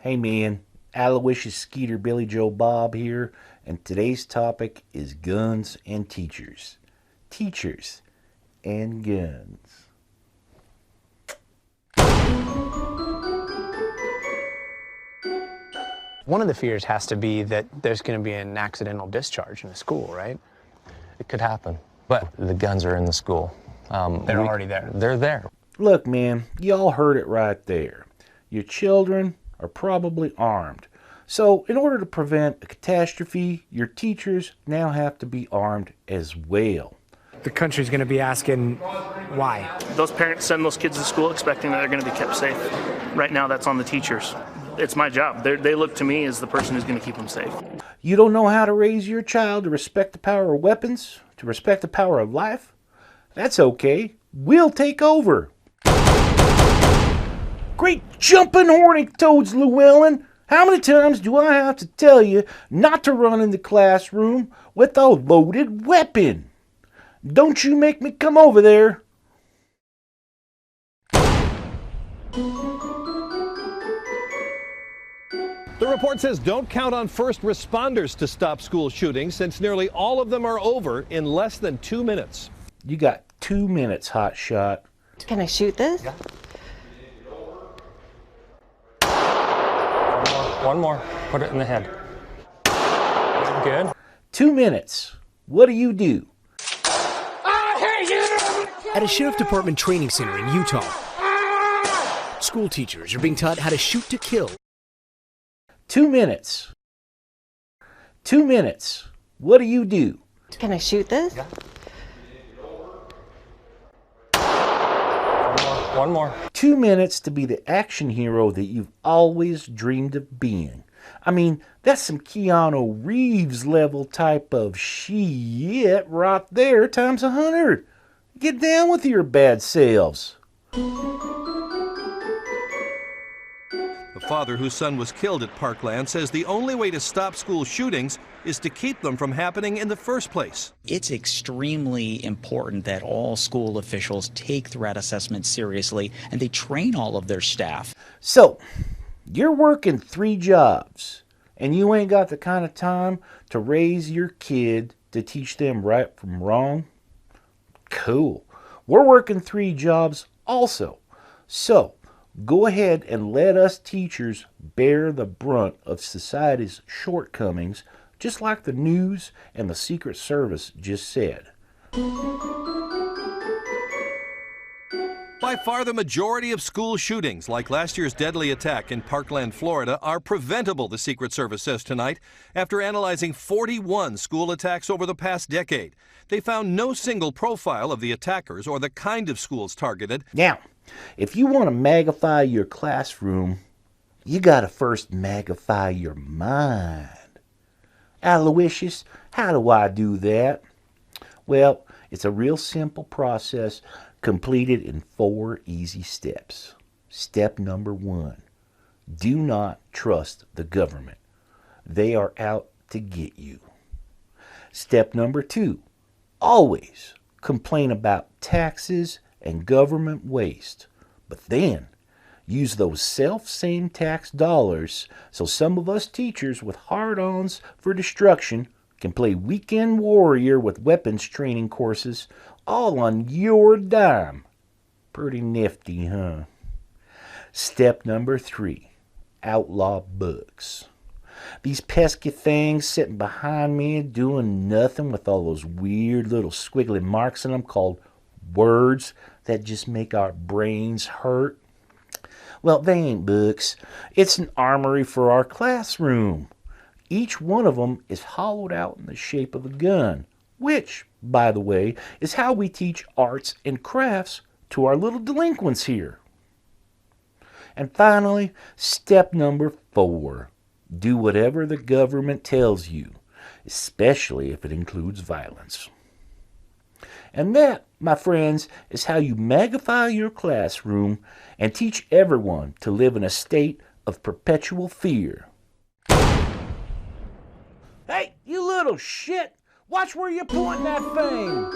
Hey man, Aloysius Skeeter Billy Joe Bob here, and today's topic is guns and teachers. Teachers and guns. One of the fears has to be that there's going to be an accidental discharge in a school, right? It could happen, but the guns are in the school. They're already there. They're there. Look man, y'all heard it right there. Your children are probably armed. So in order to prevent a catastrophe, your teachers now have to be armed as well. The country's going to be asking why. Those parents send those kids to school expecting that they're going to be kept safe. Right now, that's on the teachers. It's my job. They look to me as the person who's going to keep them safe. You don't know how to raise your child to respect the power of weapons, to respect the power of life? That's okay. We'll take over. Great jumping horny toads, Llewellyn. How many times do I have to tell you not to run in the classroom with a loaded weapon? Don't you make me come over there. The report says don't count on first responders to stop school shootings since nearly all of them are over in less than 2 minutes. You got 2 minutes, hotshot. Can I shoot this? Yeah. One more. Put it in the head. Good. 2 minutes. What do you do? At a sheriff department training center in Utah, school teachers are being taught how to shoot to kill. 2 minutes. 2 minutes. What do you do? Can I shoot this? Yeah. One more. 2 minutes to be the action hero that you've always dreamed of being. I mean, that's some Keanu Reeves level type of shit right there times 100. Get down with your bad selves. The father whose son was killed at Parkland says the only way to stop school shootings is to keep them from happening in the first place. It's extremely important that all school officials take threat assessment seriously and they train all of their staff. So, you're working 3 jobs, and you ain't got the kind of time to raise your kid to teach them right from wrong? Cool. We're working 3 jobs also. So, go ahead and let us teachers bear the brunt of society's shortcomings, just like the news and the Secret Service just said. By far the majority of school shootings, like last year's deadly attack in Parkland, Florida, are preventable, the Secret Service says tonight, after analyzing 41 school attacks over the past decade. They found no single profile of the attackers or the kind of schools targeted. Now, if you want to MAGA-fy your classroom, you gotta first MAGA-fy your mind. Aloysius, how do I do that? Well, it's a real simple process completed in 4 easy steps. Step number 1, do not trust the government. They are out to get you. Step number 2, always complain about taxes and government waste, but then use those self-same tax dollars so some of us teachers with hard-ons for destruction can play weekend warrior with weapons training courses all on your dime. Pretty nifty, huh? Step number 3, outlaw books. These pesky things sitting behind me doing nothing with all those weird little squiggly marks in them called words that just make our brains hurt. Well, they ain't books. It's an armory for our classroom. Each one of them is hollowed out in the shape of a gun, which, by the way, is how we teach arts and crafts to our little delinquents here. And finally, step number 4, do whatever the government tells you, especially if it includes violence. And that, my friends, is how you MAGA-fy your classroom and teach everyone to live in a state of perpetual fear. Hey, you little shit! Watch where you're pointing that thing!